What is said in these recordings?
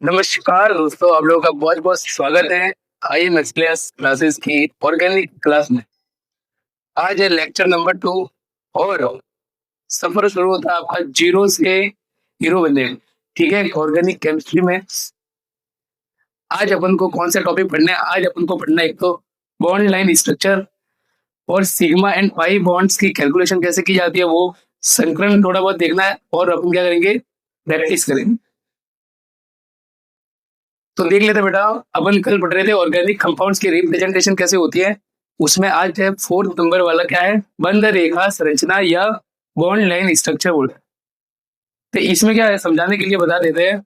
नमस्कार दोस्तों, आप लोगों का बहुत बहुत स्वागत है आई एम एक्सप्रेस क्लासेस की ऑर्गेनिक क्लास में। आज है लेक्चर नंबर 2 और सफर शुरू होता है आपका जीरो से हीरो बनने का। ठीक है, ऑर्गेनिक केमिस्ट्री में आज अपन को कौन सा टॉपिक पढ़ना है? आज अपन को पढ़ना है एक तो बॉन्ड लाइन स्ट्रक्चर और सिग्मा एंड पाई बॉन्ड्स की कैलकुलेशन कैसे की जाती है, वो संकलन थोड़ा बहुत देखना है और अपन क्या करेंगे, प्रैक्टिस करेंगे। तो देख लेते बेटा, अपन कल पढ़ रहे थे ऑर्गेनिक कंपाउंड्स की रिप्रेजेंटेशन कैसे होती है। उसमें आज है 4th नंबर वाला, क्या है, बंध रेखा संरचना या बॉन्ड लाइन स्ट्रक्चर बोल रहे हैं। तो इसमें क्या है समझाने के लिए बता देते हैं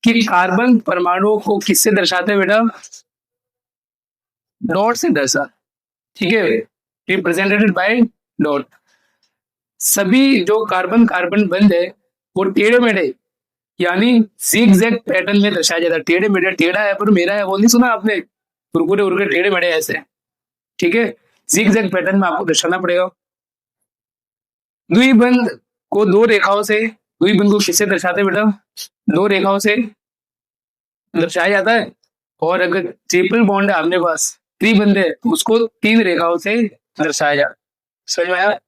कि कार्बन परमाणुओं को किससे दर्शाते हैं बेटा? डॉट से दर्शा। ठीक है, रिप्रेजेंटेड बाय डॉट। सभी जो कार्बन कार्बन बंध है वो टेढ़े मेढ़े यानी zigzag पैटर्न में दर्शाया जाता है। टेढ़े मेढ़े, टेढ़ा है पर मेरा है, वो नहीं सुना आपने? कुरकुरे उरकुरे टेढ़े मेढ़े ऐसे। ठीक है, zigzag पैटर्न में आपको दर्शाना पड़ेगा। द्विबंध को दो रेखाओं से, द्विबंध को किससे दर्शाते हैं बेटा? दो रेखाओं से दर्शाया जाता है। और अगर ट्रिपल बॉन्ड है अपने पास, त्रिबंध है, तो उसको तीन रेखाओं से दर्शाया जाता है। समझ में आया?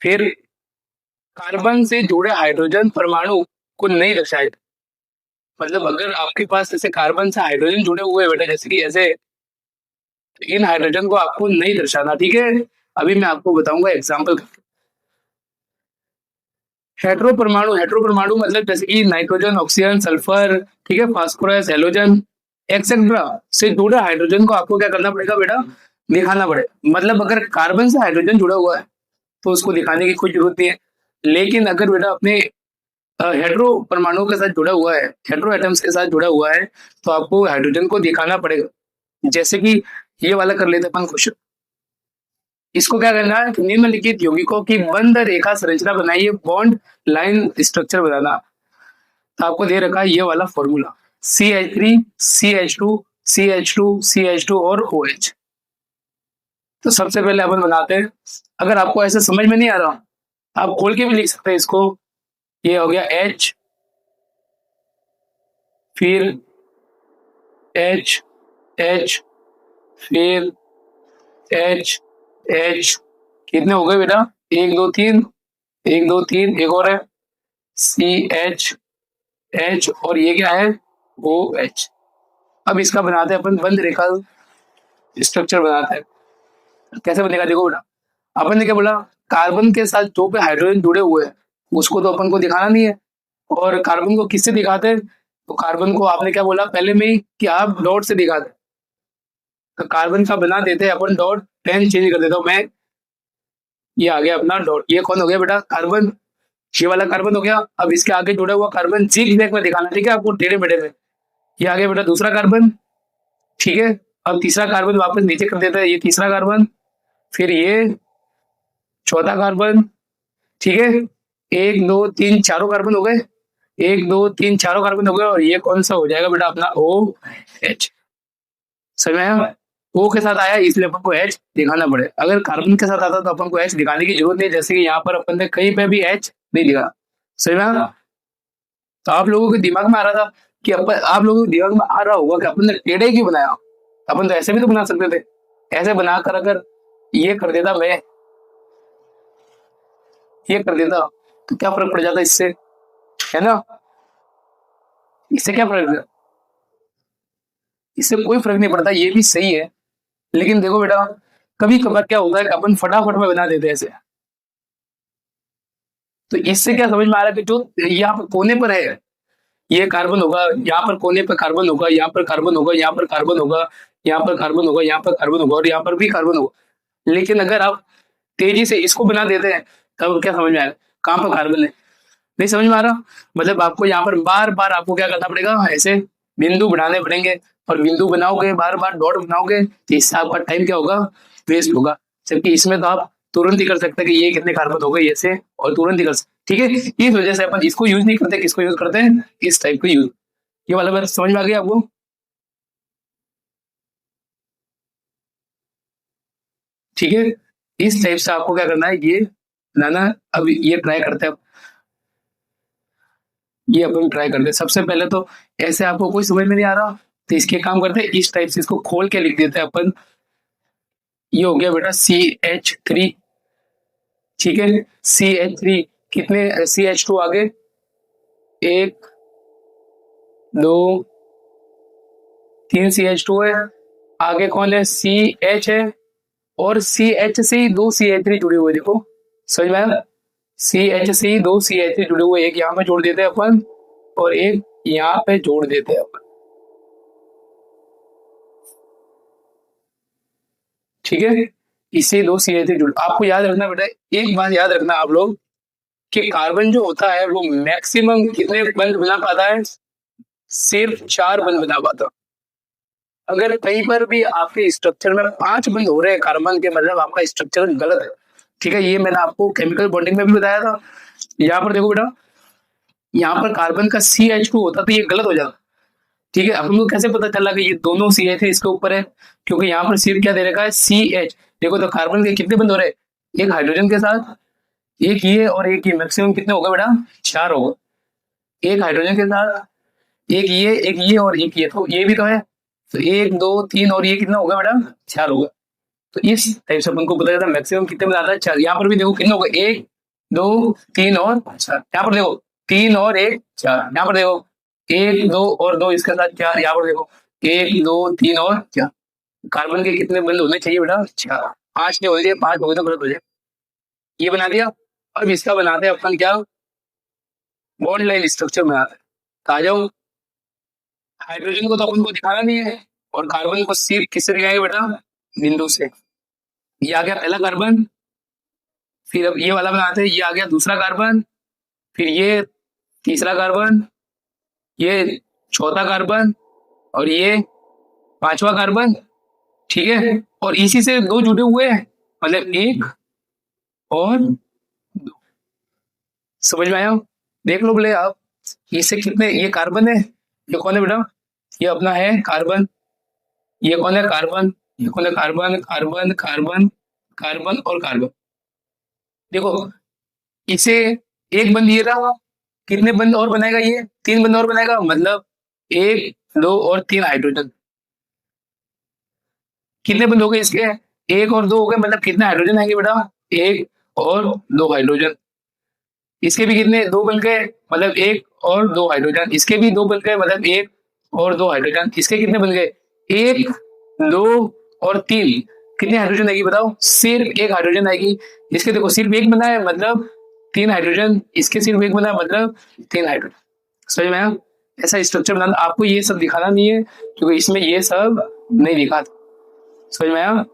फिर कार्बन से जुड़े हाइड्रोजन परमाणु को नहीं दर्शाया जाता। मतलब अगर आपके पास जैसे कार्बन से हाइड्रोजन जुड़े हुए हैं बेटा, जैसे कि ऐसे, तो इन हाइड्रोजन को आपको नहीं दर्शाना। ठीक है, अभी मैं आपको बताऊंगा एग्जाम्पल। हेट्रो परमाणु, हेट्रो परमाणु मतलब जैसे कि नाइट्रोजन, ऑक्सीजन, सल्फर, ठीक है, फास्फोरस, हेलोजन एक्सेट्रा से जुड़े हाइड्रोजन को आपको क्या करना पड़ेगा बेटा? दिखाना पड़ेगा। मतलब अगर कार्बन से हाइड्रोजन जुड़ा हुआ है तो उसको दिखाने की कोई जरूरत नहीं है। लेकिन अगर बेटा अपने हेट्रो परमाणु के साथ जुड़ा हुआ है, हेट्रो एटम्स के साथ जुड़ा हुआ है, तो आपको हाइड्रोजन को दिखाना पड़ेगा। जैसे कि ये वाला कर लेते अपन क्वेश्चन। इसको क्या करना है, निम्नलिखित यौगिकों की बंध रेखा संरचना बनाइए, बॉन्ड लाइन स्ट्रक्चर बनाना। तो आपको दे रखा है ये वाला formula, CH3 CH2 CH2 CH2 और OH। तो सबसे पहले अपन बनाते हैं। अगर आपको ऐसे समझ में नहीं आ रहा, आप खोल के भी लिख सकते हैं इसको। ये हो गया H, फिर H H, फिर H H। कितने हो गए बेटा? एक दो तीन, एक दो तीन, एक और है CH और ये क्या है? OH। अब इसका बनाते हैं अपन बंध रेखा स्ट्रक्चर बनाते हैं। कैसे बनेगा देखो बेटा, अपन ने क्या बोला, कार्बन के साथ जो पे हाइड्रोजन जुड़े हुए हैं उसको तो अपन को दिखाना नहीं है। और कार्बन को किससे दिखाते हैं? तो कार्बन को आपने क्या बोला पहले में ही कि आप डॉट से दिखाते हैं। तो कार्बन का बना देते हैं अपन डॉट, पेन चेंज कर देता हूं मैं। ये आ गया अपना डॉट। ये कौन हो गया बेटा? कार्बन। ये वाला कार्बन हो गया। अब इसके आगे जुड़ा हुआ कार्बन zigzag में दिखाना, ठीक है, आपको टेढ़े मेढ़े में। ये आ गया बेटा दूसरा कार्बन। ठीक है, अब तीसरा कार्बन वापस नीचे कर देता है, ये तीसरा कार्बन, फिर ये चौथा कार्बन। ठीक है, एक दो तीन चारों कार्बन हो गए, एक दो तीन चारों कार्बन हो गए। और ये कौन सा हो जाएगा बेटा? अपना OH। समझ में आया? O के साथ आया इसलिए अपन को H दिखाना पड़े। अगर कार्बन के साथ आता तो अपन को H दिखाने की जरूरत नहीं, जैसे कि यहाँ पर अपन ने कहीं पे भी H नहीं दिखा। समझ में आया? तो आप लोगों के दिमाग में आ रहा था कि आप लोगों के दिमाग में आ रहा होगा कि अपन ने टेढ़े क्यों बनाया। अपन तो ऐसे भी तो बना सकते थे। ऐसे बनाकर अगर ये कर देता मैं, ये कर देता, तो क्या फर्क पड़ जाता इससे, है ना? इससे क्या फर्क? इससे कोई फर्क नहीं पड़ता, ये भी सही है। लेकिन देखो बेटा, कभी कभार क्या होता है कि अपन फटाफट में बना देते हैं ऐसे। तो इससे क्या समझ में आ रहा है कि जो यहाँ पर कोने पर है ये कार्बन होगा, यहाँ पर कोने पर कार्बन होगा, यहाँ पर कार्बन होगा, यहाँ पर कार्बन होगा, यहाँ पर कार्बन होगा, यहाँ पर कार्बन होगा और यहाँ पर भी कार्बन होगा। लेकिन अगर आप तेजी से इसको बना देते हैं तब क्या समझ में आएगा कहाँ पर कार्बन है? नहीं समझ में आ रहा? मतलब आपको यहाँ पर बार बार आपको क्या करना पड़ेगा, ऐसे बिंदु बनाने पड़ेंगे। और बिंदु बनाओगे, बार बार डॉट बनाओगे, तो इससे आपका टाइम क्या होगा? वेस्ट होगा। जबकि इसमें तो आप तुरंत ही कर सकते हैं कि ये कितने कार्बन हो गए ऐसे, और तुरंत ही कर सकते। ठीक है, इस वजह से अपन इसको यूज नहीं करते, किसको यूज करते हैं? इस टाइप को यूज। ये वाला बात समझ में आ गया आपको? ठीक है, इस टाइप से आपको क्या करना है, ये बनाना। अब ये ट्राई करते हैं। ये अपन ट्राई करते हैं। सबसे पहले तो ऐसे आपको कोई समझ में नहीं आ रहा तो इसके काम करते हैं, इस टाइप से इसको खोल के लिख देते हैं अपन। ये हो गया बेटा CH3, ठीक है। CH3 कितने CH2 आगे, एक दो तीन CH2 है, आगे कौन है CH है, और CH से ही दो CH3 जुड़े हुए, देखो समझ में आया। CH से ही दो CH3 जुड़े हुए, एक यहाँ पे जोड़ देते हैं अपन और एक यहाँ पे जोड़ देते हैं अपन, ठीक है। इससे दो CH3 जुड़, आपको याद रखना बेटा, एक बात याद रखना आप लोग कि कार्बन जो होता है वो मैक्सिमम कितने बंध बना पाता है, सिर्फ 4 बंध बना पाता। अगर कहीं पर भी आपके स्ट्रक्चर में 5 बंध हो रहे हैं कार्बन के, मतलब आपका स्ट्रक्चर गलत है, ठीक है। ये मैंने आपको केमिकल बॉन्डिंग में भी बताया था। यहाँ पर देखो बेटा, यहाँ पर कार्बन का CH2 होता तो ये गलत हो जाता, ठीक है। अपन को कैसे पता चला कि ये दोनों CH है इसके ऊपर है, क्योंकि यहाँ पर सिर्फ क्या दे रखा है CH। देखो तो कार्बन के कितने बंद हो रहे हैं, एक हाइड्रोजन के साथ, एक ये और एक ये, मैक्सिमम कितने होगा बेटा, 4 होगा। एक हाइड्रोजन के साथ, एक ये और एक ये, तो ये भी तो है, तो एक दो तीन और ये कितना होगा बेटा, 4 होगा। तो इस टाइप से अपन को पता चलता है मैक्सिमम कितने में आता है, 4। यहाँ पर भी देखो कितना होगा, एक दो तीन और 4। यहाँ पर देखो 3 और 1 4। यहाँ पर देखो 1 2 और 2 इसके साथ 4। यहाँ पर देखो 1 2 3 और 4। कार्बन के कितने बंद होने चाहिए बेटा, 4। 5 नहीं होने चाहिए, 5 हो गए तो गलत हो जाए। ये बना दिया। अब इसका बनाते हैं अपन क्या, बॉन्ड लाइन स्ट्रक्चर बनाते हैं। तो आ जाओ, हाइड्रोजन को तो अपन को दिखाना नहीं है, और कार्बन को सिर्फ किससे दिखाएंगे बेटा, बिंदु से। ये आ गया पहला कार्बन, फिर अब ये वाला बनाते हैं, ये आ गया दूसरा कार्बन, फिर ये तीसरा कार्बन, ये चौथा कार्बन, और ये पांचवा कार्बन, ठीक है। और इसी से दो जुड़े हुए हैं, मतलब एक और दो। समझ में आया, देख लो बोले आप, इससे कितने, ये कार्बन है, ये कौन है बेटा, ये अपना है कार्बन, ये कौन है कार्बन, ये कौन है कार्बन, कार्बन कार्बन कार्बन और कार्बन। देखो इसे एक बंद ये रहा, कितने बंद और बनाएगा, ये 3 बंद और बनाएगा, मतलब 1 2 और 3 हाइड्रोजन। कितने बंद हो गए इसके, 1 और 2 हो गए, मतलब कितने हाइड्रोजन आएंगे बेटा, 1 और 2 हाइड्रोजन। इसके भी कितने, 2 बन गए, मतलब 1 और 2 हाइड्रोजन। इसके भी 2 बन गए, मतलब 1 और 2 हाइड्रोजन। इसके कितने बन गए, 1 2 और 3। कितने हाइड्रोजन आएगी बताओ, सिर्फ 1 हाइड्रोजन आएगी। इसके देखो सिर्फ 1 बना है, मतलब 3 हाइड्रोजन। इसके सिर्फ 1 बना है, मतलब 3 हाइड्रोजन। समझ में आया, ऐसा स्ट्रक्चर बनाना। आपको ये सब दिखाना नहीं है, क्योंकि इसमें ये सब नहीं दिखाता। समझ में आया,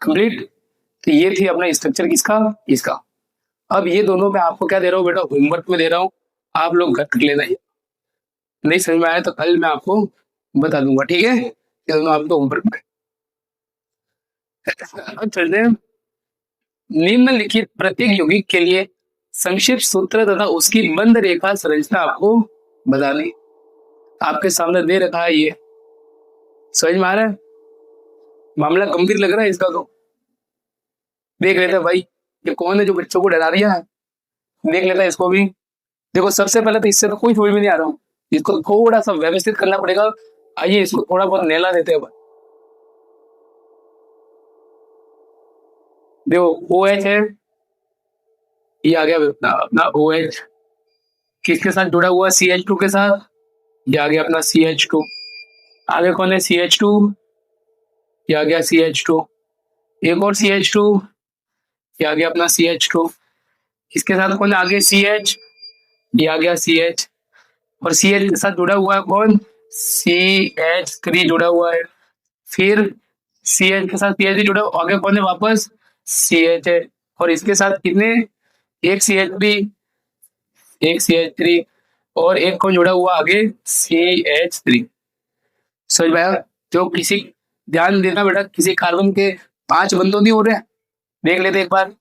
कंप्लीट। तो ये थी अपना स्ट्रक्चर किसका, इसका। अब ये दोनों मैं आपको क्या दे रहा हूँ बेटा, होमवर्क में दे रहा हूँ, आप लोग घर कर लेना। ये नहीं समझ में आया तो कल मैं आपको बता दूंगा, ठीक है। ये दोनों आपको होमवर्क में। अब चलते हैं, निम्नलिखित प्रत्येक यौगिक के लिए संक्षिप्त सूत्र तथा उसकी बंध रेखा संरचना आपको बतानी। आपके सामने दे रखा है ये, समझ में आ रहा है, मामला गंभीर लग रहा है इसका तो। देख लेते हैं भाई, ये कौन है जो बच्चों को डरा दिया है, देख लेते हैं इसको भी। देखो सबसे पहले तो इससे तो कोई समझ में नहीं आ रहा हूँ, इसको थोड़ा सा व्यवस्थित करना पड़ेगा। आइए इसको थोड़ा बहुत नहला देते हैं। देखो OH है, ये आ गया अपना OH, किसके साथ जुड़ा हुआ, CH2 के साथ, ये आ गया अपना CH2। आगे कौन है CH2, ये आ गया CH2। एक और CH2, ये आ गया अपना CH2। इसके साथ कौन है आगे CH, ये आ गया CH। और CH के साथ जुड़ा हुआ है कौन, CH3 जुड़ा हुआ है। फिर CH के साथ CH3 जुड़ा हुआ, आगे कौन है वापस CH है। और इसके साथ कितने, एक CH3, एक CH3, और एक कौन जुड़ा हुआ आगे CH3। समझ में आया, जो किसी, ध्यान देना बेटा, किसी कार्बन के 5 बंधन नहीं हो रहे हैं, देख लेते एक बार।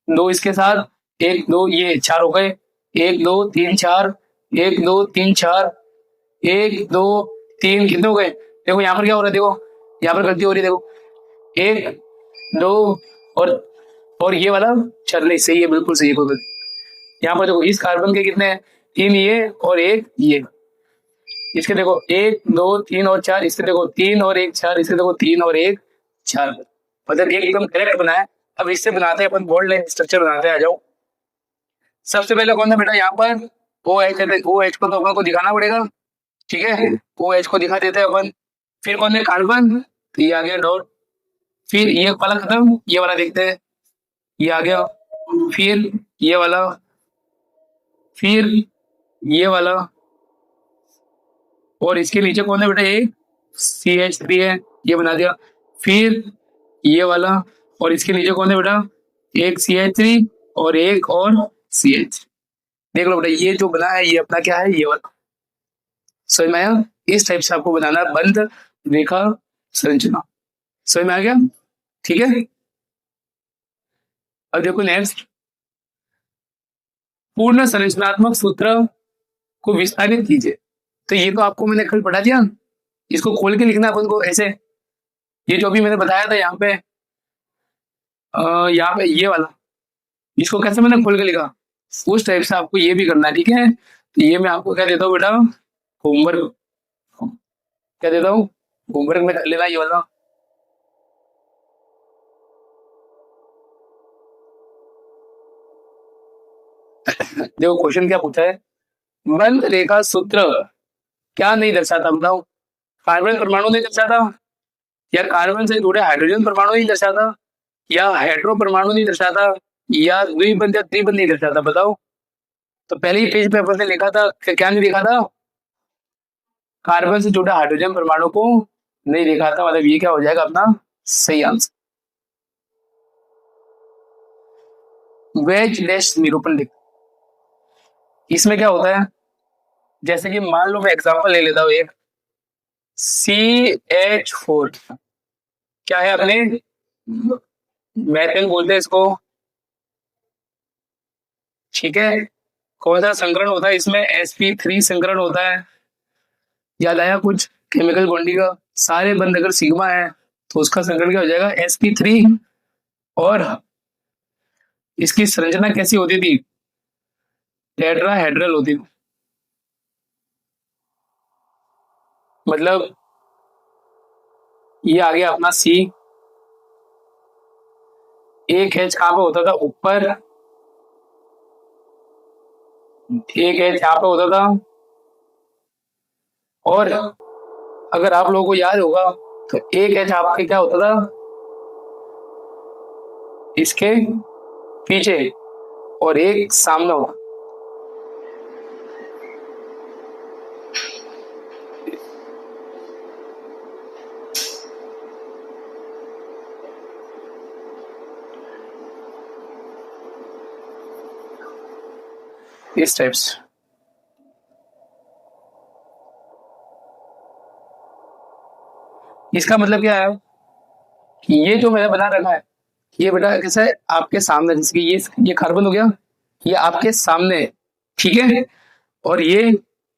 2 इसके साथ, 1 2 ये 4 हो गए, 1 2 3 4, 1 2 3 4, 1 2 3, कितने हो गए। देखो यहाँ पर क्या हो रहा है, देखो यहाँ पर गलती हो रही है, देखो 1 2 और और ये वाला चल नहीं, सही है, बिल्कुल सही है, कोई गलती। यहाँ पर देखो इस कार्बन के कितने हैं, 3 ये और 1 ये। इसके देखो 1 2 3 और 4, इसके देखो 3 और 1 4, इसके देखो 3 और 1 4, मतलब एकदम करेक्ट बना है। अब इससे बनाते हैं अपन बोल्ड लाइन स्ट्रक्चर बनाते हैं, आ जाओ। सबसे पहले कौन सा बेटा यहाँ पर ओ एच है, ओ एच को तो अपन को दिखाना पड़ेगा, ठीक है, ओ एच को दिखा देते हैं अपन। फिर कौन है कार्बन, तो ये आ गया डॉट। फिर ये वाला खत्म, ये वाला देखते हैं, ये आ गया। फिर ये वाला, फिर ये वाला, और इसके नीचे कौन है बेटा, एक CH3 है, ये बना दिया। फिर ये वाला, और इसके नीचे कौन है बेटा, एक CH3 और एक और CH। देख लो बेटा, ये जो बना है ये अपना क्या है, ये वाला। समझ में आया? इस टाइप से आपको बनाना है बंद रेखा संरचना। समझ में आ गया? ठीक है। अब देखो नेक्स्ट, पूर्ण संरचनात्मक सूत्र को विस्तारित कीजिए। तो ये तो आपको मैंने कल पढ़ा दिया, इसको खोल के लिखना अपन को ऐसे। ये जो भी मैंने बताया था यहाँ पे, यहाँ पे ये वाला, इसको कैसे मैंने खोल के लिखा, उस टाइप से आपको ये भी करना है, ठीक है। तो ये मैं आपको क्या देता हूँ बेटा, होमवर्क। क्या देता हूँ, होमवर्क में कर लेना ये वाला। देखो क्वेश्चन क्या पूछा है, बंद रेखा सूत्र क्या नहीं दर्शाता, बताओ। कार्बन परमाणु नहीं दर्शाता, या कार्बन से जुड़े हाइड्रोजन परमाणु नहीं दर्शाता, या हेटेरो परमाणु नहीं दर्शाता, या द्विबंध या त्रिबंध नहीं दर्शाता, बताओ। तो पहले ही पेज पे अपन ने लिखा था क्या नहीं लिखा था, कार्बन से जुड़ा हाइड्रोजन परमाणु को नहीं लिखा था, मतलब ये क्या हो जाएगा अपना सही आंसर। वेज डैश निरूपण लिख, इसमें क्या होता है, जैसे कि मान लो मैं एग्जांपल ले लेता हूँ एक, CH4 क्या है अपने, मैथेन बोलते हैं इसको, ठीक है। कौन सा संकरण होता है इसमें, sp3 संकरण होता है, याद आया कुछ केमिकल बॉन्डिंग का, सारे बंद अगर सिग्मा है तो उसका संकरण क्या हो जाएगा, sp3। और इसकी संरचना कैसी होती थी, टेट्राहेड्रल होती थी, मतलब ये आ गया अपना C, एक H कहां पे होता था ऊपर, एक H यहाँ पे होता था, और अगर आप लोगों को याद होगा तो एक H आपके क्या होता था, इसके पीछे, और एक सामने होगा। इस टाइप से इसका मतलब क्या है कि ये जो मैंने बना रखा है, ये बेटा कैसा है आपके सामने, जैसे कि ये कार्बन हो गया, ये आपके सामने है, ठीक है। और ये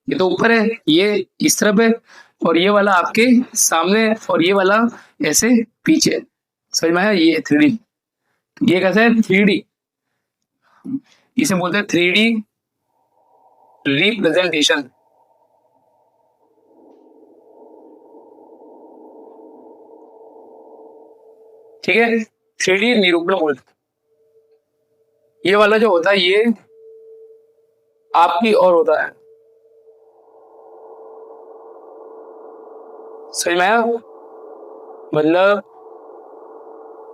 तो ऊपर है, ये इस तरफ है, और ये वाला आपके सामने है, और ये वाला ऐसे पीछे है। समझ में आया, ये 3D, ये कैसा है 3D, इसे बोलते हैं 3D रिप्रेजेंटेशन, ठीक है, 3D निरूपण बोलते हैं। ये वाला जो होता है ये आपकी ओर होता है, समझ में आया, मतलब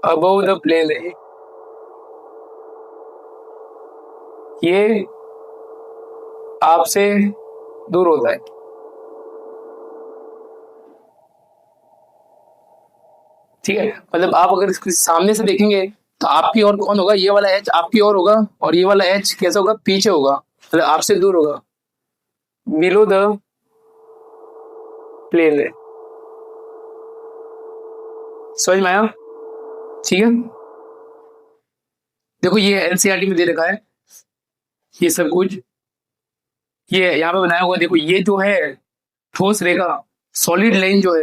अबव द प्लेन है ये, आपसे दूर होता है, ठीक है। मतलब आप अगर इसके सामने से देखेंगे तो आपकी ओर कौन होगा, ये वाला एच आपकी ओर होगा, और ये वाला एच कैसा होगा, पीछे होगा, मतलब आपसे दूर होगा, बिलो द प्लेन है। समझ में आया, ठीक है। देखो ये एनसीईआरटी में दे रखा है ये सब कुछ, ये यहाँ पे बनाया हुआ, देखो ये जो है ठोस रेखा सॉलिड लाइन जो है,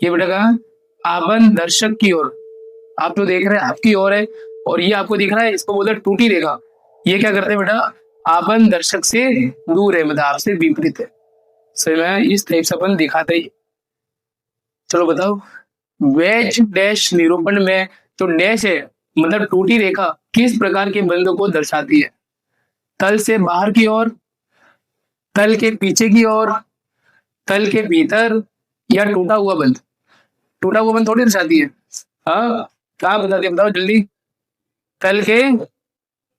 ये बेटा कहा आबन दर्शक की ओर, आप जो देख रहे हैं आपकी ओर है, और ये आपको दिख रहा है, इसको बोलते हैं टूटी रेखा। ये क्या करते हैं बेटा, आपन दर्शक से दूर है, मतलब आपसे विपरीत है। सही में इस टाइप से अपन दिखाते ही। चलो बताओ, वेज डैश निरूपण में जो डैश है मतलब टूटी रेखा किस प्रकार के बंध को दर्शाती है? तल से बाहर की ओर, तल के पीछे की ओर, तल के भीतर, या टूटा हुआ बंध? टूटा हुआ बंध थोड़ी दर्शाती है। हाँ, कहाँ बताती है बताओ जल्दी। तल के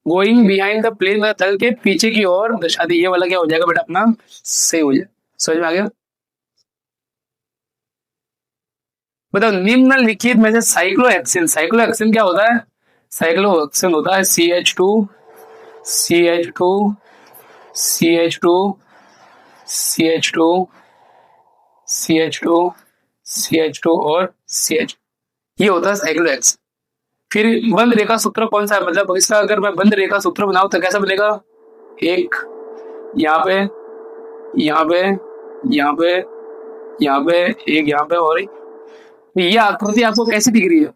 गोइंग बिहाइंड द प्लेन, मतलब तल के पीछे की ओर दर्शाती है। ये वाला क्या हो जाएगा बेटा अपना, सही हो जाए। समझ में आ गया? बताओ निम्नलिखित में से साइक्लोहेक्सिन, साइक्लोहेक्सिन क्या होता है? साइक्लोहेक्सिन होता है CH2, CH2, CH2, CH2, CH2, CH2 और CH, ये होता है साइक्लोहेक्सिन। फिर बंध रेखा सूत्र कौन सा है, मतलब इसका अगर मैं बंध रेखा सूत्र बनाऊं तो कैसा बनेगा? एक यहाँ पे, यहाँ पे, यहाँ पे, यहाँ पे, एक यहाँ पे और एक। ये आकृति आपको कैसी दिख रही है?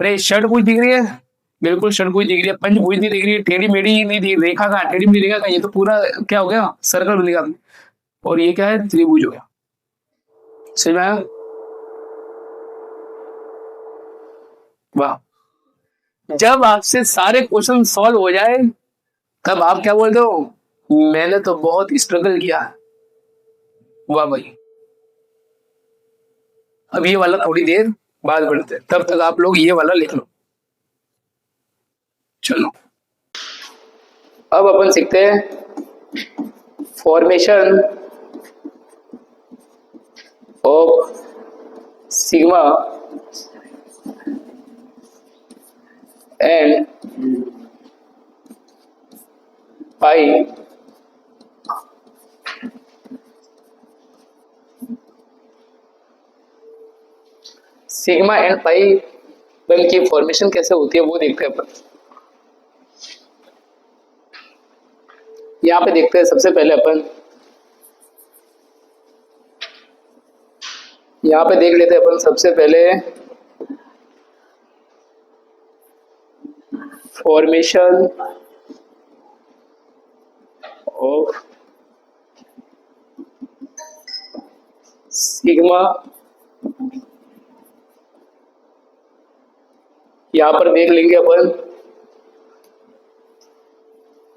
अरे षटभुज दिख रही है, बिल्कुल षटभुज दिख रही है, पंचभुज नहीं दिख रही है, टेढ़ी मेढ़ी नहीं दिख, रेखा का टेढ़ी मेढ़ी रेखा का, ये तो पूरा क्या हो गया, सर्कल बन गया। और ये क्या है, त्रिभुज हो गया। समझ में आया? वाह। जब आपसे सारे क्वेश्चन सॉल्व हो जाए तब आप क्या बोलते हो, मैंने तो बहुत स्ट्रगल किया है। वाह भाई। अब ये वाला थोड़ी देर बाद बढ़ते हैं, तब तक आप लोग ये वाला लिख लो। चलो अब अपन सीखते हैं formation of sigma and pi sigma and pi बन की फॉर्मेशन कैसे होती है वो देखते हैं अपन। यहां पे देखते हैं सबसे पहले अपन, यहां पे देख लेते हैं अपन सबसे पहले फॉर्मेशन ऑफ सिग्मा। यहां पर देख लेंगे अपन,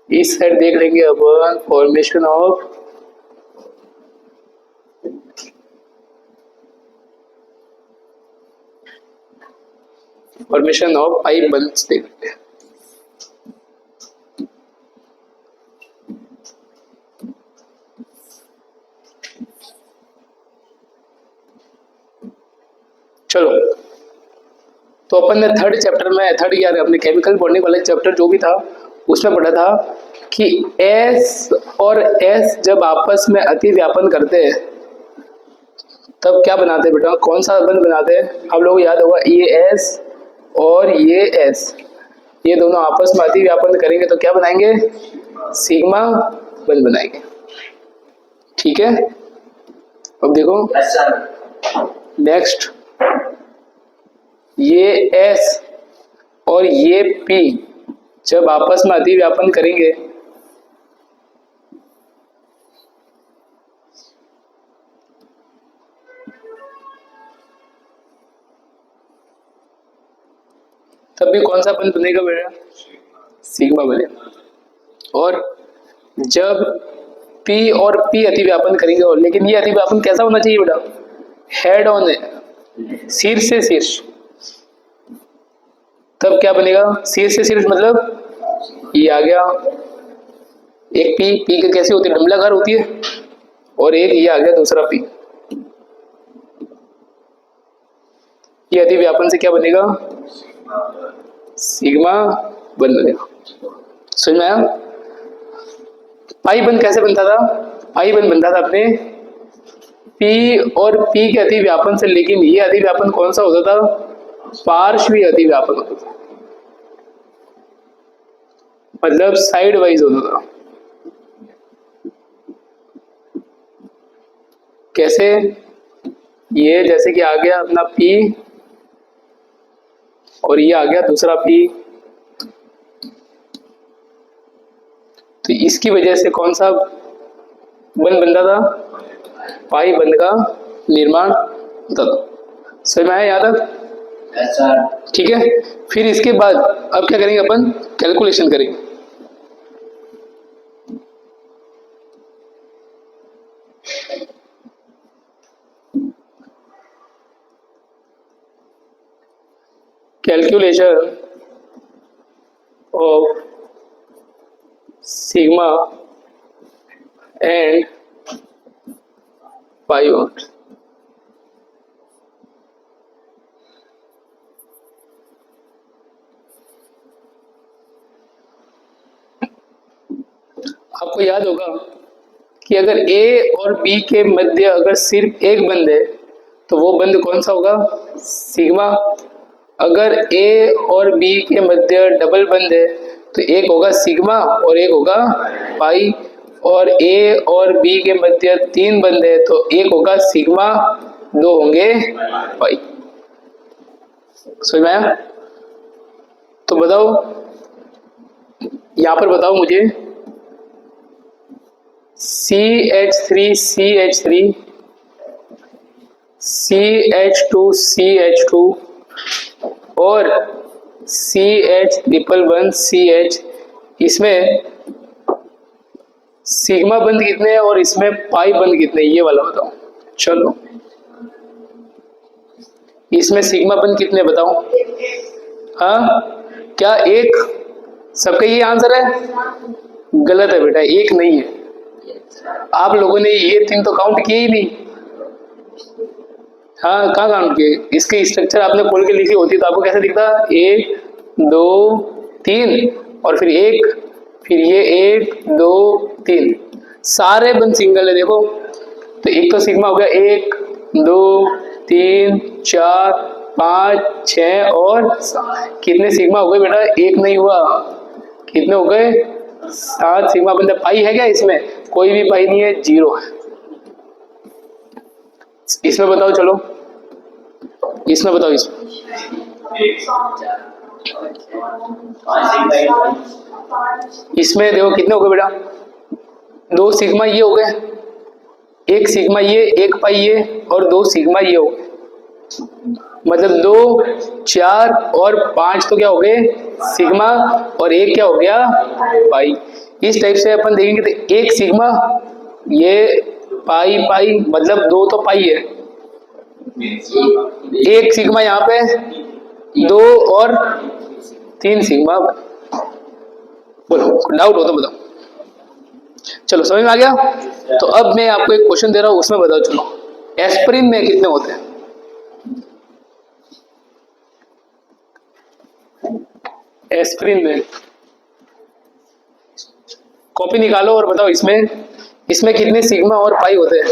इस साइड देख लेंगे अपन फॉर्मेशन ऑफ पाई बंच देख लेते हैं। चलो तो अपन ने थर्ड चैप्टर में, थर्ड यार अपने केमिकल बॉन्डिंग वाला चैप्टर जो भी था उसमें पढ़ा था कि S और S जब आपस में अति व्यापन करते हैं तब क्या बनाते हैं बेटा, कौन सा बंध बनाते हैं? आप लोगों को याद होगा, ये S और ये S, ये दोनों आपस में अति व्यापन करेंगे तो क्या बनाएंगे, सिग्मा बंध बनाएंगे। ठीक है, अब देखो नेक्स्ट, ये S और ये P जब आपस में अति व्यापन करेंगे तब भी कौन सा बंध बनेगा बेटा, सिग्मा बनेगा। और जब P और P अति व्यापन करेंगे, और लेकिन ये अति व्यापन कैसा होना चाहिए बेटा, हेड ऑन है, शीर्ष से शीर्ष, तब क्या बनेगा, शीर्ष से शीर्ष मतलब ये आ गया, एक पी के कैसे होती है, डमलाकार होती है, और एक ये आ गया दूसरा पी। ये अति व्यापन से क्या बनेगा, सिग्मा बन बनेगा। समझ में आया? पाई बंध कैसे बनता था, पाई बंध बनता था अपने पी और पी के अति व्यापन से, लेकिन ये अति व्यापन कौन सा होता था, पार्श्वीय अति व्यापन होता था, मतलब साइड वाइज होता था। कैसे, ये जैसे कि आ गया अपना P और ये आ गया दूसरा P। तो इसकी वजह से कौन सा बंध बनता था? पाई बंध का निर्माण होता था। समझ में आया यहाँ तक? ठीक है। फिर इसके बाद अब क्या करेंगे अपन? कैलकुलेशन करेंगे। Calculation of sigma and pi what. आपको याद होगा कि अगर A और B के मध्य अगर सिर्फ एक बंध है तो वो बंध कौन सा होगा? सिग्मा। अगर A और B के मध्य डबल बंध है तो एक होगा सिग्मा और एक होगा पाई। और A और B के मध्य तीन बंध है तो एक होगा सिग्मा, दो होंगे पाई। समझ में आया? तो बताओ, यहां पर बताओ मुझे, CH3 CH3 CH2 और CH1 CH, इसमें सिग्मा बंध कितने हैं और इसमें पाई बंध कितने हैं? ये वाला बताओ। चलो, इसमें सिग्मा बंध कितने बताओ? हाँ, क्या एक? सबका ये आंसर है? गलत है बेटा, एक नहीं है। आप लोगों ने ये तीन तो काउंट किए ही नहीं। हाँ, कहाँ काउंट किए? इसके स्ट्रक्चर आपने खोल के लिखी होती तो आपको कैसे दिखता? एक, दो, तीन और फिर एक, फिर ये एक, दो, तीन, सारे बंद सिंगल है। देखो, तो एक तो सिग्मा हो गया, एक, दो, तीन, चार, पाँच, छः और सात। कितने सिग्मा हो गए बेटा? एक नहीं हुआ, कितने हो गए? 7 सिग्मा बंद। पाई है क्या इसमें? कोई भी पाई नहीं है, 0 है। इसमें बताओ, चलो इसमें बताओ। इसमें देखो कितने हो गए बेटा? 2 सिग्मा ये हो गए, एक सिग्मा ये, एक पाई ये और 2 सिग्मा ये हो गए। मतलब 2, 4 और 5 तो क्या हो गए? सिग्मा, और एक क्या हो गया? पाई। इस टाइप से अपन देखेंगे तो एक सिग्मा, ये पाई पाई, मतलब 2 तो पाई है, एक सिग्मा यहाँ पे, 2 और 3 सिग्मा। बोलो, डाउट हो तो बताओ। चलो, समझ में आ गया? तो अब मैं आपको एक क्वेश्चन दे रहा हूं, उसमें बताओ। चलो, एस्पिरिन में कितने होते हैं? एस्पिरिन में कॉपी निकालो और बताओ इसमें कितने सिग्मा और पाई होते हैं?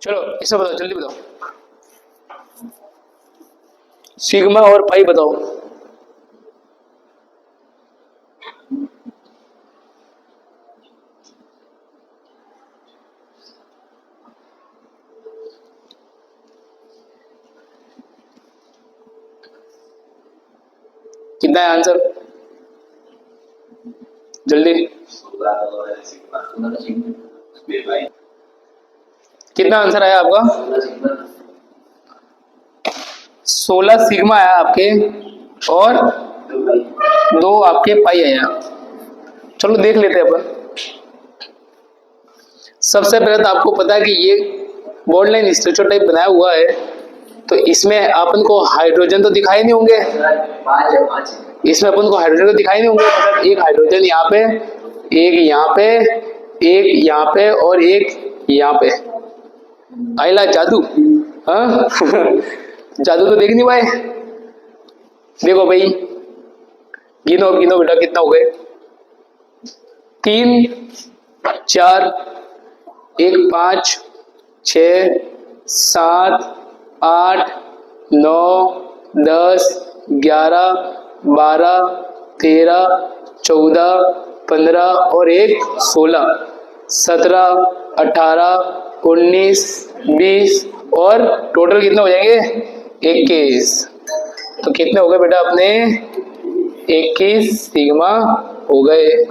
चलो, इसे बताओ, जल्दी बताओ। सिग्मा और पाई बताओ। कितना है आंसर? जल्दी। कितना आंसर आया आपका? 16 सिग्मा आया आपके और 2 आपके पाई आया। चलो देख लेते हैं अपन। सबसे पहले तो आपको पता है कि ये बॉन्ड लाइन स्ट्रक्चर टाइप बनाया हुआ है, तो इसमें अपन को हाइड्रोजन तो दिखाई नहीं होंगे। इसमें अपन को हाइड्रोजन तो दिखाई नहीं होंगे, मतलब एक हाइड्रोजन यहाँ पे, एक यहाँ पे, एक यहाँ पे और एक यहाँ पे। आइला जादू, हाँ जादू तो देख नहीं पाए। देखो भाई, गिनो गिनो बेटा, कितना हो गए? 3, 4, 1, 5, 6, 7, 8, 9, 10, 11, 12, 13, 14, 15 और एक 16, 17, 18, 19, 20 और टोटल कितने हो जाएंगे? 21। तो कितने हो गए बेटा अपने? 21 सिग्मा हो गए।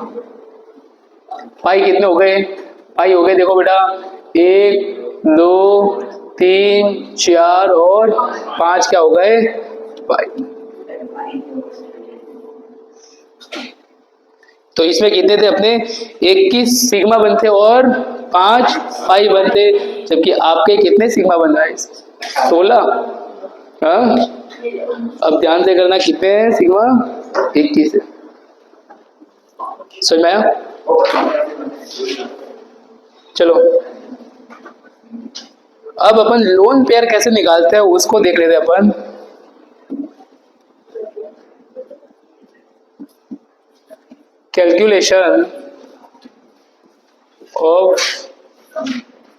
पाई कितने हो गए? पाई हो गए देखो बेटा 1, 2, 3, 4 और 5 क्या हो गए? पाई। तो इसमें कितने थे अपने? 21 सिग्मा बनते और 5 पाई बनते, जबकि आपके कितने सिग्मा बन रहा है? 16। हाँ, अब ध्यान से करना कितने हैं सिग्मा? 21 है। समझ में आया? चलो अब अपन लोन पेयर कैसे निकालते हैं उसको देख लेते हैं अपन। Calculation of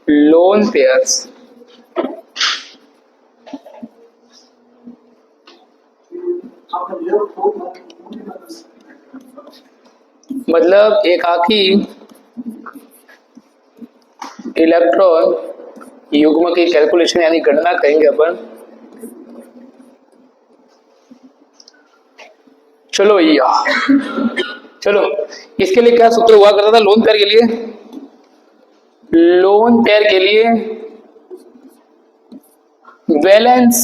lone pairs. मतलब एकाकी इलेक्ट्रॉन युग्म की कैलकुलेशन यानी गणना करेंगे अपन। चलो या चलो इसके लिए क्या सूत्र हुआ करता था लोन पेयर के लिए? लोन पेयर के लिए valence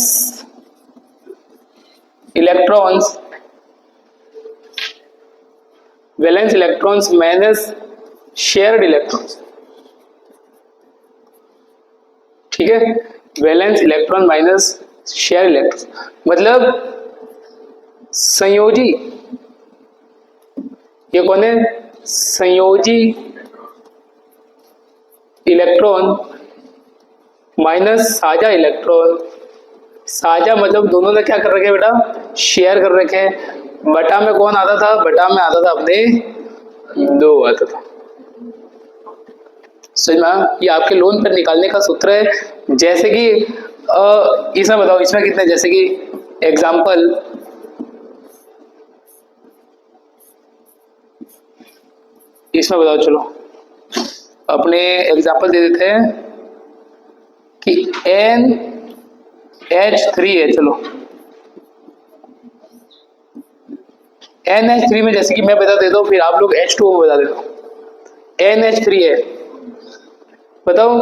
electrons minus shared electrons. ठीक है, valence electron minus share electron मतलब संयोजी। ये कौन है? संयोजी इलेक्ट्रॉन माइनस साझा इलेक्ट्रॉन। साझा मतलब दोनों ने क्या कर रखे बेटा? शेयर कर रखे। बटा में कौन आता था? बटा में आता था अपने 2 आता था। समझ में? ये आपके लोन पर निकालने का सूत्र है। जैसे कि इसमें बताओ, इसमें कितने? जैसे कि एग्जाम्पल इसमें बताओ, चलो अपने एग्जाम्पल दे देते हैं कि NH3 है। चलो NH3 में जैसे कि मैं बता देता हूँ, फिर आप लोग H2O में बता देता हूँ। NH3 है, बताओ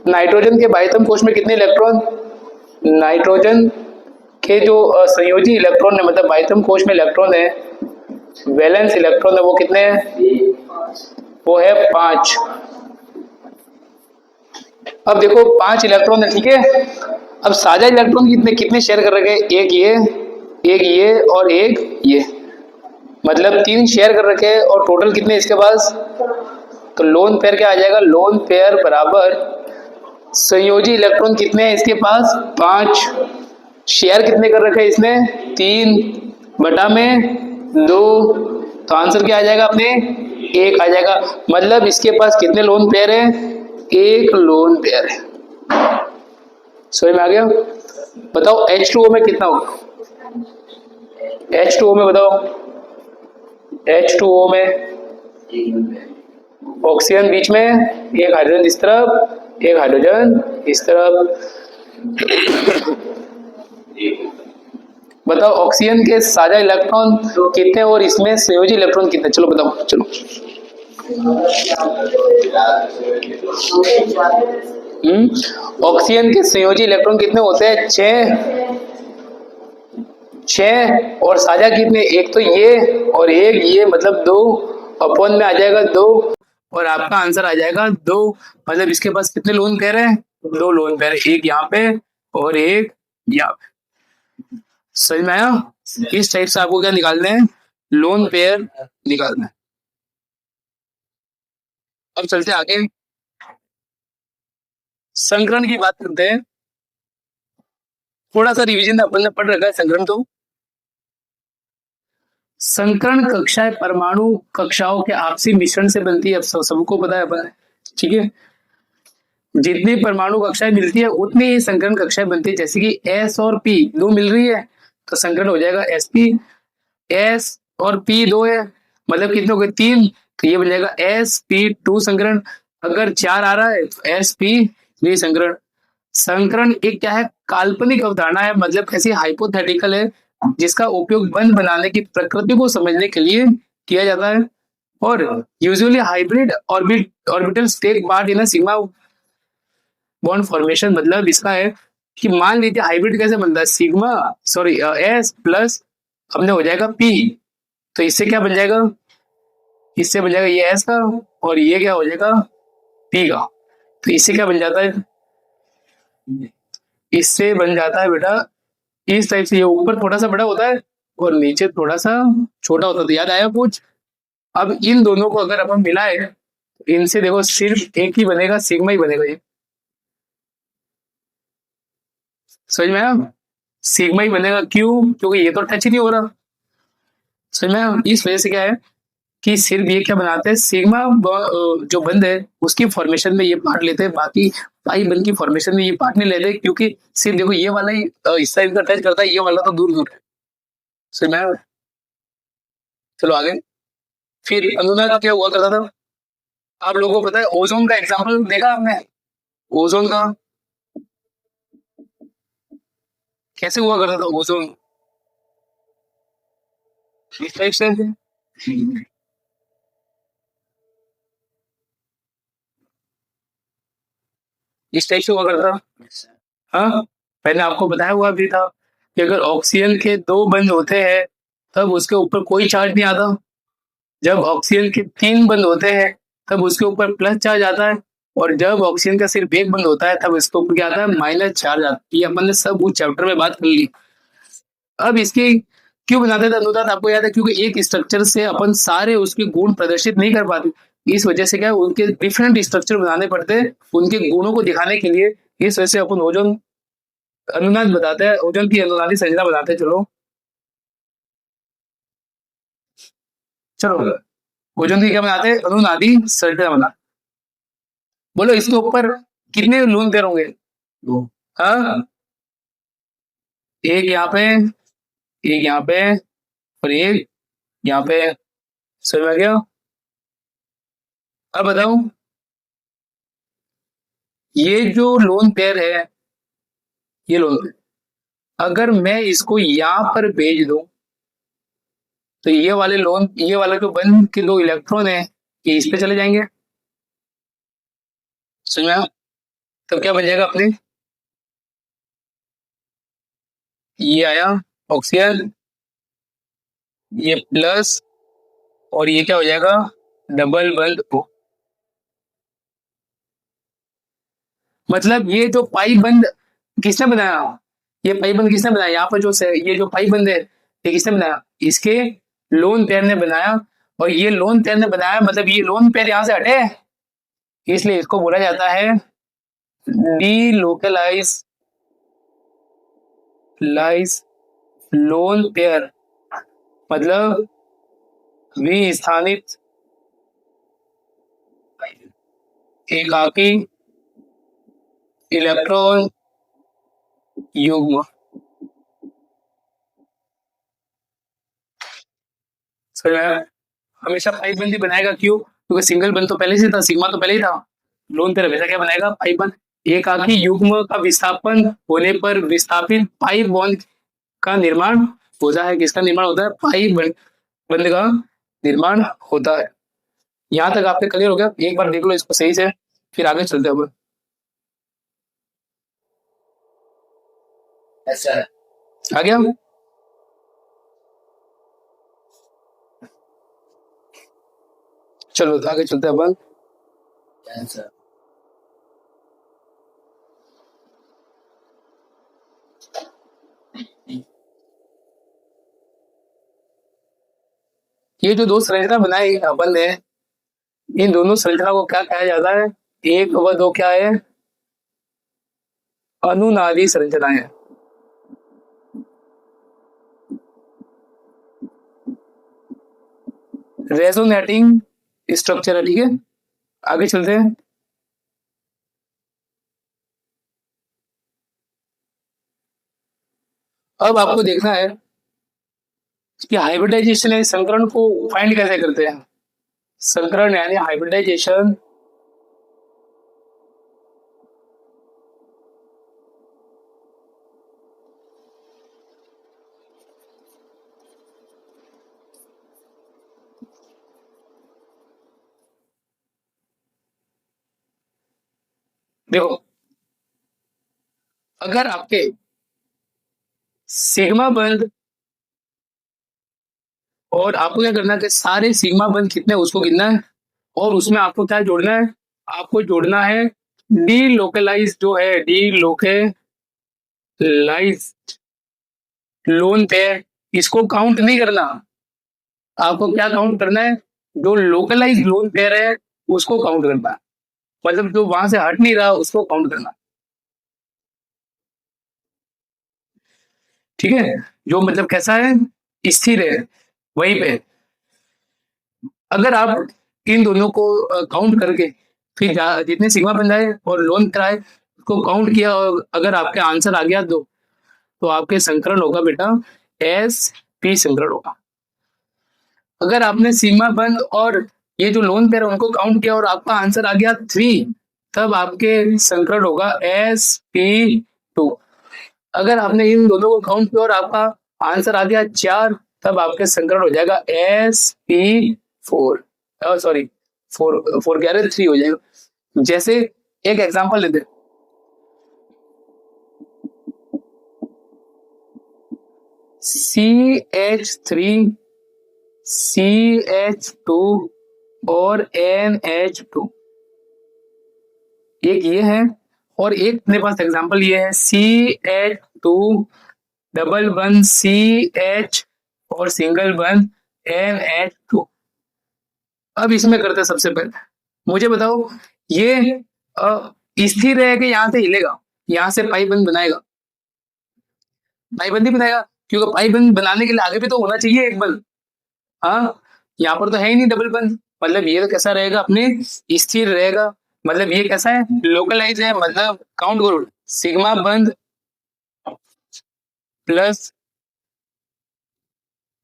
नाइट्रोजन के बाह्यतम कोश में कितने इलेक्ट्रॉन? नाइट्रोजन के जो संयोजी इलेक्ट्रॉन है मतलब बाह्यतम कोश में इलेक्ट्रॉन है, वैलेंस इलेक्ट्रॉन है, वो कितने हैं? वो है 5। अब देखो 5 इलेक्ट्रॉन है, ठीक है। अब साझा इलेक्ट्रॉन कितने कितने शेयर कर रखे? एक ये और एक ये, मतलब 3 शेयर कर रखे हैं। और टोटल कितने इसके पास? तो लोन पेयर क्या आ जाएगा? लोन पेयर बराबर संयोजी इलेक्ट्रॉन कितने हैं इसके पास? 5। शेयर कितने कर रखे हैं इसने? 3 बटा में 2। तो आंसर क्या आ जाएगा अपने? 1 आ जाएगा। मतलब इसके पास कितने लोन पेयर है? 1 लोन पेयर है। समझ में आ गया? बताओ H2O में कितना होगा? H2O में बताओ, H2O में ऑक्सीजन बीच में, एक हाइड्रोजन इस तरफ, एक हाइड्रोजन इस तरफ। बताओ ऑक्सीजन के साझा इलेक्ट्रॉन कितने और इसमें संयोजी इलेक्ट्रॉन कितने? चलो बताओ, चलो। ऑक्सीजन के संयोजी इलेक्ट्रॉन कितने होते हैं? 6 और साझा कितने? एक तो ये और एक ये, मतलब 2 अपॉन में आ जाएगा 2 और आपका आंसर आ जाएगा 2। मतलब इसके पास कितने लोन पेयर है? 2 लोन पेयर, एक यहाँ पे और एक यहाँ पे। समझ में आया? इस टाइप से आपको क्या निकालना है? लोन पेयर निकालना है। अब चलते आगे, संकरण की बात करते हैं। थोड़ा सा रिवीजन अपन ने पढ़ रखा है संकरण तो। संकरण कक्षाएं परमाणु कक्षाओं के आपसी मिश्रण से बनती है, अब सबको पता है अपन, ठीक है। जितनी परमाणु कक्षाएं मिलती है उतनी ही संकरण कक्षाएं बनती है। जैसे कि एस और पी दो मिल रही है तो संकरण हो जाएगा एस पी। एस और पी दो है मतलब कितने हो गए, तीन, तो ये बन जाएगा एस पी टू संकरण। अगर चार आ रहा है तो एस पी थ्री संकरण। संकरण एक क्या है, काल्पनिक अवधारणा है, मतलब कैसी हाइपोथेटिकल है, जिसका उपयोग बंध बनाने की प्रकृति को समझने के लिए किया जाता है। और usually hybrid orbitals take part in sigma bond formation. मतलब इसका है कि मान लीजिए हाइब्रिड कैसे बनता है, सिग्मा सॉरी एस प्लस हमने हो जाएगा पी, तो इससे क्या बन जाएगा, इससे बन जाएगा ये एस का और ये क्या हो जाएगा पी का। तो इससे क्या बन जाता है, इससे बन जाता है बेटा इस टाइप से, ये ऊपर थोड़ा सा बड़ा होता है और नीचे थोड़ा सा छोटा होता है। तो याद आया कुछ। अब इन दोनों को अगर अपन मिलाए तो इनसे देखो सिर्फ एक ही बनेगा, सिग्मा ही बनेगा। ये समझ में आया, सिग्मा ही बनेगा। क्यों, क्योंकि ये तो टच ही नहीं हो रहा। समझ में आया, इस वजह से क्या है कि सिर्फ ये क्या बनाते हैं, सिग्मा जो बंद है उसकी फॉर्मेशन में ये पार्ट लेते हैं, बाकी पाई बंद की फॉर्मेशन में ये पार्ट नहीं लेते, क्योंकि सिर्फ देखो ये वाला ही हिस्सा इनका टच करता है, ये वाला तो दूर दूर है। समझ में आया? चलो आगे। फिर अनुनाद क्या हुआ करता था, आप लोगों को पता है, ओजोन का एग्जाम्पल देखा आपने, ओजोन का कैसे हुआ करता था ओजोन, इस टाइप से, इस टाइप से हुआ करता था। हाँ, मैंने आपको बताया हुआ भी था कि अगर ऑक्सीजन के दो बंद होते हैं तब उसके ऊपर कोई चार्ज नहीं आता। जब ऑक्सीजन के तीन बंद होते हैं तब उसके ऊपर प्लस चार्ज आता है, और जब ऑक्सीजन का सिर्फ एक बंद होता है तब इसके ऊपर क्या आता है, माइनस चार्ज आता है। ये अपन ने सब उस चैप्टर में बात कर ली। अब इसके क्यों बनाते थे अनुदात, आपको याद है, क्योंकि एक स्ट्रक्चर से अपन सारे उसके गुण प्रदर्शित नहीं कर पाते। इस वजह से क्या है, उनके डिफरेंट स्ट्रक्चर बनाने पड़ते हैं उनके गुणों को दिखाने के लिए। इस वजह से अपन ओजोन अनुनाद बताते हैं, ओजोन की अनुनादी संरचना बताते हैं। चलो चलो, ओजोन की क्या बनाते हैं, अनुनादी संरचना बना। बोलो इसके ऊपर कितने लोन पेयर होंगे, हाँ, एक यहाँ पे, एक यहाँ पे, और एक यहाँ पे। समझ में गया। अब बताओ, ये जो लोन पेयर है, ये लोन पेयर अगर मैं इसको यहाँ पर भेज दूं तो ये वाले लोन, ये वाला जो बंद के दो इलेक्ट्रॉन है ये इस पे चले जाएंगे। समझ में आया? तब क्या बन जाएगा अपने, ये आया ऑक्सीजन, ये प्लस, और ये क्या हो जाएगा, डबल बंद O। मतलब ये जो पाई बंद किसने बनाया, ये पाई बंद किसने बनाया, यहाँ पर जो ये जो पाई बंद है ये किसने बनाया, इसके लोन पेयर ने बनाया। और ये लोन पेयर ने बनाया मतलब ये लोन पेयर यहाँ से हटे, इसलिए इसको बोला जाता है D localise lies lone pair, मतलब विस्थानित एकाकी इलेक्ट्रॉन युग्म। समझ में आया? हमेशा पाइप बंद ही बनाएगा, क्यों, क्योंकि सिंगल बंद तो पहले से था, सिग्मा तो पहले ही था। लोन पेयर हमेशा क्या बनाएगा, पाइप बंद। एकाकी युग्म का विस्थापन होने पर विस्थापित पाइप बॉन्ड का निर्माण होता है। किसका निर्माण होता है, पाइप बंद का निर्माण होता है। यहाँ तक आपके क्लियर हो गया, एक बार देख लो इसको सही से, फिर आगे चलते हैं। ऐसा है, आ गया। चलो आगे चलते हैं अपन। ये जो दो संरचना बनाई अपन ने, इन दोनों संरचना को क्या कहा जाता है, एक व दो क्या है, अनुनादी संरचनाएं है। रेजोनेटिंग स्ट्रक्चर है, ठीक है। आगे चलते हैं। अब आपको देखना है कि हाइब्रिडाइजेशन यानी संकरण को फाइंड कैसे करते हैं। संकरण यानी हाइब्रिडाइजेशन देखो, अगर आपके सिग्मा बंद और आपको क्या करना है कि सारे सिग्मा बंद कितने उसको गिनना है, और उसमें आपको क्या जोड़ना है, आपको जोड़ना है डी लोकलाइज जो है, डी लोकलाइज लोन पेयर, इसको काउंट नहीं करना। आपको क्या काउंट करना है, जो लोकलाइज लोन पेयर है उसको काउंट करना है, मतलब जो वहां से हट नहीं रहा उसको काउंट करना। ठीक है, जो मतलब कैसा है, स्थिर है वहीं पे। अगर आप इन दोनों को काउंट करके फिर जितने सिग्मा बन जाए और लोन कराए उसको काउंट किया, और अगर आपके आंसर आ गया दो, तो आपके संकरण होगा बेटा एस पी संकरण होगा। अगर आपने सीमा बंद और ये जो लोन पेयर उनको काउंट किया और आपका आंसर आ गया थ्री, तब आपके संकरण होगा एस पी टू। अगर आपने इन दोनों को काउंट किया और आपका आंसर आ गया चार, तब आपके संकरण हो जाएगा S P four. Sorry, four four कह रहे थ्री हो जाएगा। जैसे एक एग्जांपल लेते, CH3 CH2 और NH2, एक ये है, और एक अपने पास एग्जांपल ये है CH2 डबल वन CH और सिंगल वन NH2। अब इसमें करते हैं, सबसे पहले मुझे बताओ ये स्थिर है कि यहाँ से हिलेगा, यहाँ से पाई बंद बनाएगा, पाई बंद ही बनाएगा, क्योंकि पाई बंद बनाने के लिए आगे भी तो होना चाहिए एक बंद। हाँ, यहाँ पर तो है ही नहीं डबल बंद, मतलब ये तो कैसा रहेगा, अपने स्थिर रहेगा, मतलब ये कैसा है, लोकलाइज है, मतलब काउंट करो, सिग्मा बंद प्लस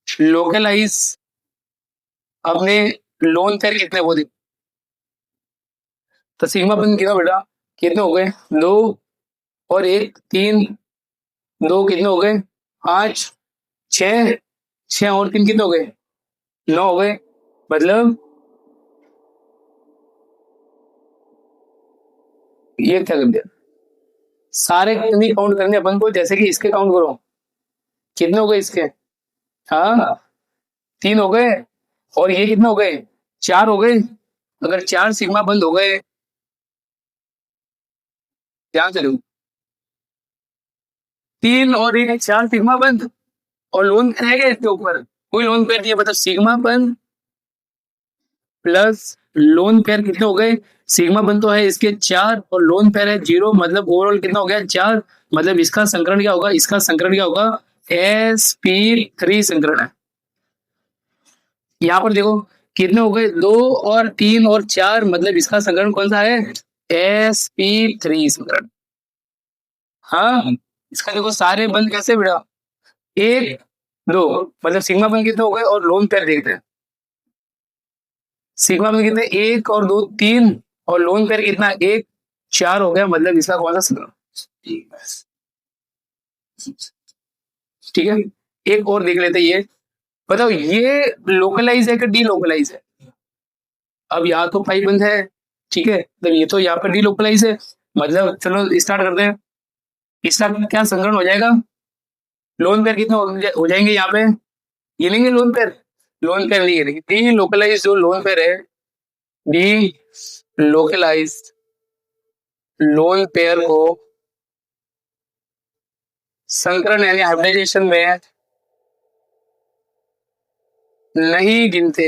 लोकलाइज अपने लोन पेयर कितने वो देखो। तो सिग्मा बंद कितना बेटा, कितने हो गए, दो और एक तीन, दो कितने हो गए, पांच, छह, छह और तीन कितने हो गए, नौ हो गए। मतलब ये क्या कर दिया, सारे नहीं काउंट करने अपन को, जैसे कि इसके काउंट करो, कितने हो गए इसके, हाँ तीन हो गए, और ये कितने हो गए, चार हो गए। अगर चार सिग्मा बंद हो गए, ध्यान से देखो, तीन और एक चार सिग्मा बंद, और लोन पे रहेगा इसके ऊपर, कोई लोन पेयर नहीं है, मतलब सिग्मा बंद प्लस लोन पेयर कितने हो गए, सिग्मा बंद तो है इसके चार और लोन पेयर है जीरो, मतलब ओवरऑल कितना हो गया चार। मतलब इसका संकरण क्या होगा, इसका संकरण क्या होगा, sp3 संकरण है। यहाँ पर देखो कितने हो गए, दो और तीन और चार, मतलब इसका संकरण कौन सा है, sp3 संकरण। हाँ, इसका देखो सारे बंद कैसे बेटा, एक दो, मतलब सिग्मा बंद कितने हो गए, और लोन पेयर देखते हैं, सिग्मा बंद कितने, एक और दो तीन, और लोन पेयर कितना, एक, चार हो गया, मतलब इसका कौन सा संकरण। ठीक है, एक और देख लेते हैं, ये बताओ ये लोकलाइज है कि डी लोकलाइज है। अब यहाँ तो पाई बंद है, ठीक है, तो ये तो यहाँ पर डी लोकलाइज है, मतलब चलो स्टार्ट करते हैं, इसका क्या संकरण हो जाएगा, लोन पेयर कितने हो जाएंगे यहाँ पे, गिनेंगे लोन पेयर, लोन पेयर नहीं गिनेंगे, डी लोकलाइज जो लोन पेयर है, डी लोकलाइज लोन पेयर को संकरण यानी हाइब्रिडाइजेशन में नहीं गिनते।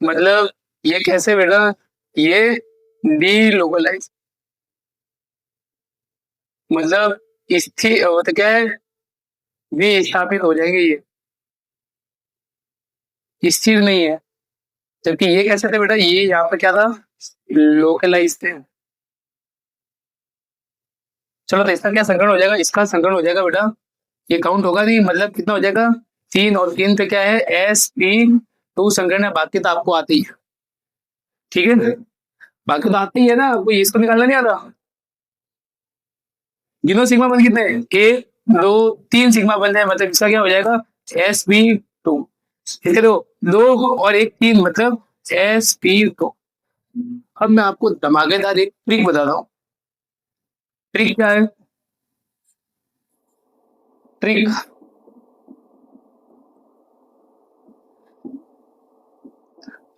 मतलब ये कैसे बेटा, ये डी लोकलाइज, मतलब स्थिर तो क्या है, विस्थापित हो जाएंगे, ये स्थिर नहीं है। जबकि ये कैसे थे बेटा, ये यहाँ पे क्या था, लोकलाइज थे। चलो तो इसका क्या संकरण हो जाएगा, इसका संकरण हो जाएगा बेटा, ये काउंट होगा नहीं, मतलब कितना हो जाएगा 3, और 3 पे क्या है sp2 संकरण है, बाकी तो आपको आती है, ठीक है, बाकी तो आती है ना, कोई इसको निकालना नहीं आता। गिनो सिग्मा बन कितने, 1 2 3 सिग्मा बन है, मतलब इसका क्या हो जाएगा sp2, ठीक है, तो 2 और 1 3 मतलब sp2। अब मैं आपको धमाकेदार एक ट्रिक बताता हूँ। ट्रिक क्या है, ट्रिक,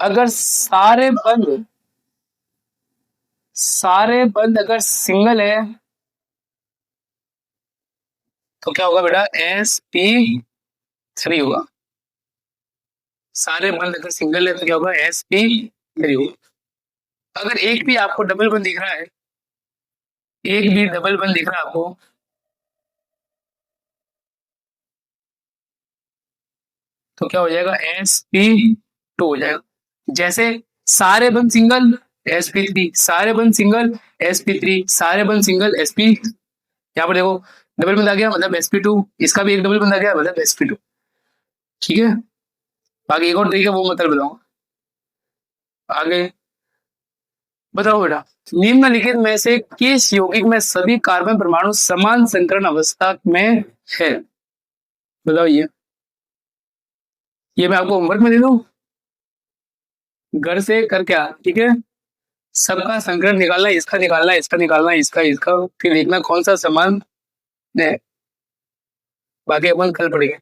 अगर सारे बंद अगर सिंगल है तो क्या होगा बेटा sp3 होगा। सारे बंद अगर सिंगल है तो क्या होगा sp3 होगा। अगर एक भी आपको डबल बंद दिख रहा है, एक भी डबल बंद दिख रहा है आपको, तो क्या हो जाएगा sp2 हो जाएगा। जैसे सारे बंद सिंगल sp3, सारे बंद सिंगल sp3, सारे बंद सिंगल sp, यहाँ पर देखो डबल बंद आ गया मतलब sp2, इसका भी एक डबल बंद आ गया मतलब sp2, ठीक है। बाकी एक और तरीका वो मतलब बताऊंगा आगे। बताओ बेटा, निम्नलिखित में से किस यौगिक में सभी कार्बन परमाणु समान संकरण अवस्था में है, बताओ ये मैं आपको होमवर्क में दे दूं, घर से कर क्या, ठीक है, सबका संकरण निकालना, इसका निकालना, इसका निकालना, इसका इसका, फिर देखना कौन सा समान है, बाकी अपन कल पढ़ेंगे।